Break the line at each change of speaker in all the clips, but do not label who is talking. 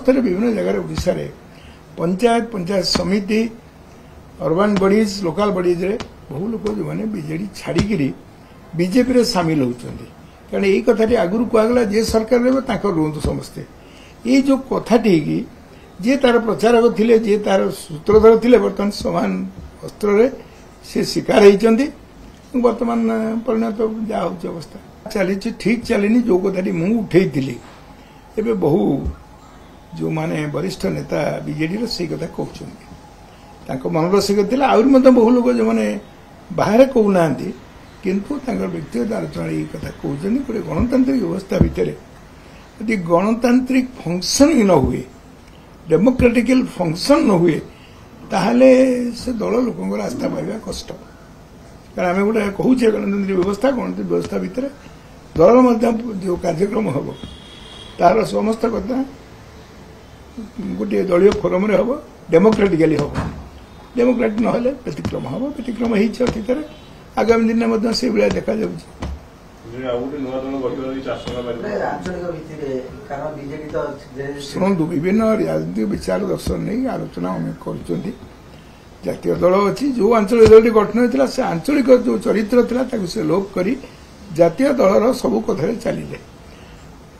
स्तर विभिन्न जगह ओडिशा रे पंचायत पंचायत समिति अर्बन बॉडीज लोकल बॉडीज रे बहु लोक जो माने बीजेडी छाड़ी बीजेपी रे शामिल होउछन्ती कारण यही कथाटी आगुरी कहगला जे सरकार रे रुहतु समस्ते ये जो कथाटी कि जे तार प्रचारक थिले जे तार सूत्रधर थिले बर्तमान समान अस्त्र रे से शिकार होइछन्ती वर्तमान परिणत जा होउछ अवस्था चली ठीक चलनी जो कथाटी मु उठेइथिली एबे बहु जो माने वरिष्ठ नेता बीजेडी रो से कथा कहउछन्ती तांको मनर से थिला आउर मते बहु लोक जो माने बाहर कहउनांती किंतु तांकर व्यक्तिगत आलोचना ये कथा कहउछन्ती गोटे गणतांत्रिक व्यवस्था भितर यदि गणतांत्रिक फंक्शन ही न हुए डेमोक्रेटिकल फंक्शन न हुए ताहले से दल लोकंर आस्था पाइबा कष्ट कारण आम गोटे कहूचे गणतांत्रिक गणतांत्रिक व्यवस्था भितर दल जो कार्यक्रम हम तार समस्त कथा गोटे दलीय फोरम रे हम डेमोक्रेटिकली हम डेमोक्रेटिक न व्यतिक्रम हम व्यतिक्रम होती आगामी दिन में से भाया देखा शुणु विभिन्न राजनीतिक विचार दर्शन नहीं आलोचना आम कर जातीय दल अच्छी जो आंचलिक दल गठन होता से आंचलिक जो चरित्र था से लोप कर जातीय दलर सबू कथा चलिए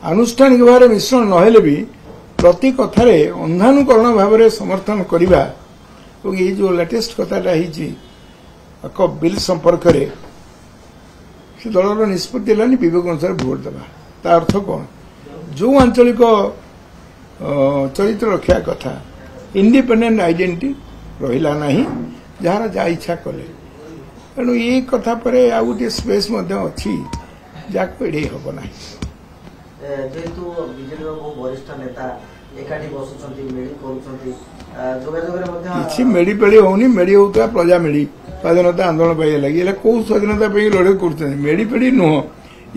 आनुष्ठानिक भाव मिश्रण नहेले भी प्रति कथार अंधानुकरण भाव में समर्थन करवा और ये जो लेटेस्ट कथाटा एक बिल संपर्क रे से दलर निष्पत्ति है विवेक अनुसार भोट देवा ता अर्थ कौन जो आंचलिक चरित्र रखा कथा इंडिपेंडेंट आइडेंटिटी रहिला नहीं जार जा इच्छा कले तेणु ये कथा पर आउ गोटे स्पेस अच्छी जाको एड़े हम ना
जेहेतु बीजेडी वरिष्ठ नेता एकाठी बसुंट मेड़ी कर
मेड़ी पेड़ी होनी मेड़ी होता प्रजा मेड़ी स्वाधीनता आंदोलन पाई लगे कौ स्वाधीनता लड़े कर मेड़ी पेड़ी नुह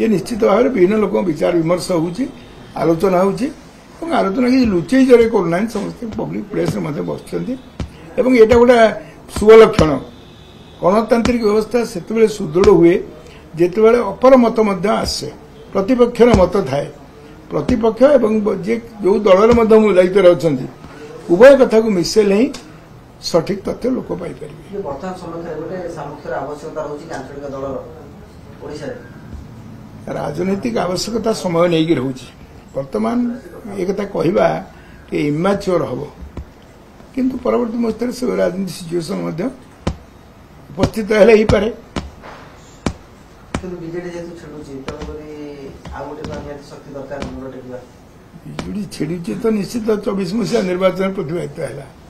ये निश्चित भाव में विभिन्न लोक विचार विमर्श होलोचना होलोचना किसी लुचे जरे करना समस्त पब्लिक प्लेस बस यहाँ गोटे शुभलक्षण गणतांत्रिक व्यवस्था से सुदृढ़ हुए जिते अपर मत आसे प्रतिपक्षर मत थाए प्रतिपक्ष एवं जो दलर दायित्व अच्छा उभय कथा को मिसेल ही सठिक तथ्य लोक पाइपर राजनीतिक आवश्यकता समय नहीं रोचे बर्तमान एक कथा कहवा कि इम्याच्योर हम किंतु परवर्ती मुहूर्त से राजनीति सिचुएसन उपस्थित हो पारे बिजेडी छेड़ी तो निश्चित 24 मसीहा निर्वाचन प्रतिभागित है।